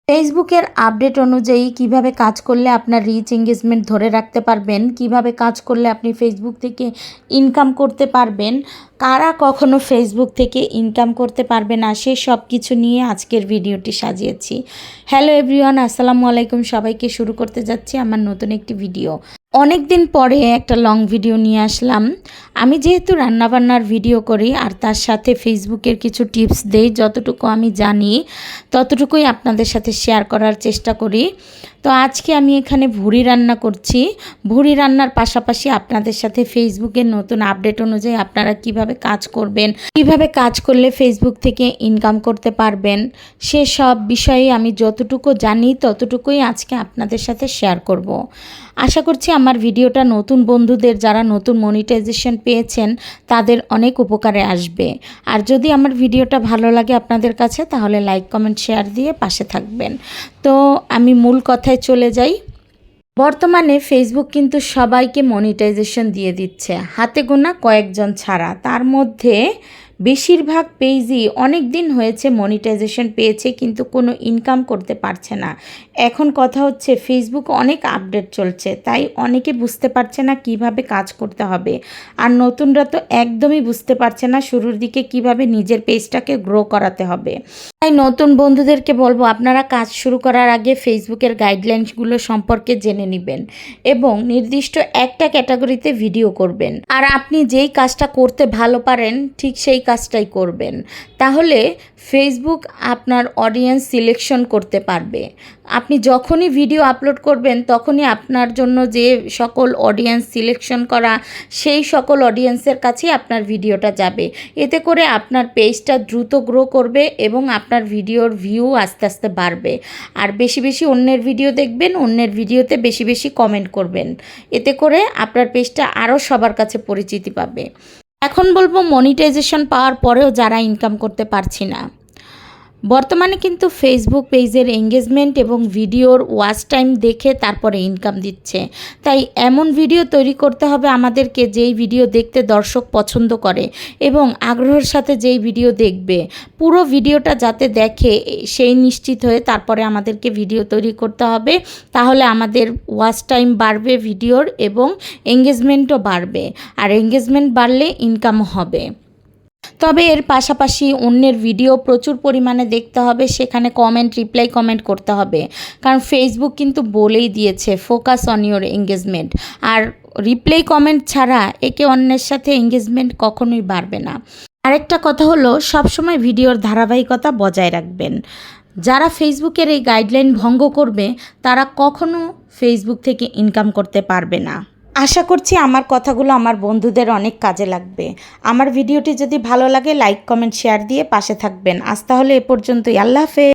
ফেসবুকের আপডেট অনুযায়ী কিভাবে কাজ করলে আপনার রিচ এঙ্গেজমেন্ট ধরে রাখতে পারবেন, কিভাবে কাজ করলে আপনি ফেসবুক থেকে ইনকাম করতে পারবেন, কারা কখনো ফেসবুক থেকে ইনকাম করতে পারবে না, সে সব কিছু নিয়ে আজকের ভিডিওটি সাজিয়েছি। হ্যালো এভরিওয়ান, আসসালামু আলাইকুম। সবাইকে শুরু করতে যাচ্ছি আমার নতুন একটি ভিডিও। অনেক দিন পরে একটা লং ভিডিও নিয়ে আসলাম। আমি যেহেতু রান্নাবান্নার ভিডিও করি আর তার সাথে ফেসবুকের কিছু টিপস দেই, যতটুকু আমি জানি ততটুকুই আপনাদের সাথে শেয়ার করার চেষ্টা করি। তো আজকে আমি এখানে ভুড়ি রান্না করছি। ভুড়ি রান্নার পাশাপাশি আপনাদের সাথে ফেসবুকের নতুন আপডেট অনুযায়ী আপনারা কিভাবে কাজ করবেন, কিভাবে কাজ করলে ফেসবুক থেকে ইনকাম করতে পারবেন, সেসব বিষয়ে আমি যতটুকু জানি ততটুকুই আজকে আপনাদের সাথে শেয়ার করব। আশা করছি আমার ভিডিওটা নতুন বন্ধুদের, যারা নতুন মনিটাইজেশন পেয়েছেন, তাদের অনেক উপকারে আসবে। আর যদি আমার ভিডিওটা ভালো লাগে আপনাদের কাছে, তাহলে লাইক কমেন্ট শেয়ার দিয়ে পাশে থাকবেন। তো আমি মূল কথায় চলে যাই। বর্তমানে ফেসবুক কিন্তু সবাইকে মনিটাইজেশন দিয়ে দিচ্ছে, হাতে গোনা কয়েকজন ছাড়া। তার মধ্যে বেশিরভাগ পেজই অনেক দিন হয়েছে মনিটাইজেশন পেয়েছে, কিন্তু কোনো ইনকাম করতে পারছে না। এখন কথা হচ্ছে ফেসবুক অনেক আপডেট চলছে, তাই অনেকে বুঝতে পারছে না কিভাবে কাজ করতে হবে। আর নতুনরা তো একদমই বুঝতে পারছে না শুরুর দিকে কিভাবে নিজের পেজটাকে গ্রো করাতে হবে। তাই নতুন বন্ধুদেরকে বলবো, আপনারা কাজ শুরু করার আগে ফেসবুকের গাইডলাইন্সগুলো সম্পর্কে জেনে নেবেন এবং নির্দিষ্ট একটা ক্যাটাগরিতে ভিডিও করবেন। আর আপনি যেই কাজটা করতে ভালো পারেন ঠিক সেই কাজটাই করবেন, তাহলে ফেসবুক আপনার অডিয়েন্স সিলেকশন করতে পারবে। আপনি যখনই ভিডিও আপলোড করবেন তখনই আপনার জন্য যে সকল অডিয়েন্স সিলেকশন করা, সেই সকল অডিয়েন্সের কাছেই আপনার ভিডিওটা যাবে। এতে করে আপনার পেজটা দ্রুত গ্রো করবে এবং আপনার ভিডিওর ভিউ আস্তে আস্তে বাড়বে। আর বেশি বেশি অন্যের ভিডিও দেখবেন, অন্যের ভিডিওতে বেশি বেশি কমেন্ট করবেন। এতে করে আপনার পেজটা আরও সবার কাছে পরিচিতি পাবে। এখন বলবো, মনিটাইজেশন পাওয়ার পরেও যারা ইনকাম করতে পারছি না। বর্তমানে কিন্তু ফেসবুক পেজের এঙ্গেজমেন্ট এবং ভিডিওর ওয়াচ টাইম দেখে তারপরে ইনকাম দিচ্ছে। তাই এমন ভিডিও তৈরি করতে হবে আমাদেরকে, যেই ভিডিও দেখতে দর্শক পছন্দ করে এবং আগ্রহের সাথে যেই ভিডিও দেখবে, পুরো ভিডিওটা যাতে দেখে সেই নিশ্চিত হয়ে তারপরে আমাদেরকে ভিডিও তৈরি করতে হবে। তাহলে আমাদের ওয়াচ টাইম বাড়বে ভিডিওর এবং এঙ্গেজমেন্টও বাড়বে। আর এঙ্গেজমেন্ট বাড়লে ইনকামও হবে। তবে এর পাশাপাশি অন্যের ভিডিও প্রচুর পরিমাণে দেখতে হবে, সেখানে রিপ্লাই কমেন্ট করতে হবে। কারণ ফেসবুক কিন্তু বলেই দিয়েছে ফোকাস অন ইওর এঙ্গেজমেন্ট। আর রিপ্লাই কমেন্ট ছাড়া একে অন্যের সাথে এঙ্গেজমেন্ট কখনোই বাড়বে না। আরেকটা কথা হলো, সবসময় ভিডিওর ধারাবাহিকতা বজায় রাখবেন। যারা ফেসবুকের এই গাইডলাইন ভঙ্গ করবে তারা কখনো ফেসবুক থেকে ইনকাম করতে পারবে না। আশা করছি আমার কথাগুলো আমার বন্ধুদের অনেক কাজে লাগবে। আমার ভিডিওটি যদি ভালো লাগে লাইক কমেন্ট শেয়ার দিয়ে পাশে থাকবেন। আজ তাহলে এ পর্যন্তই। আল্লাহ হাফেজ।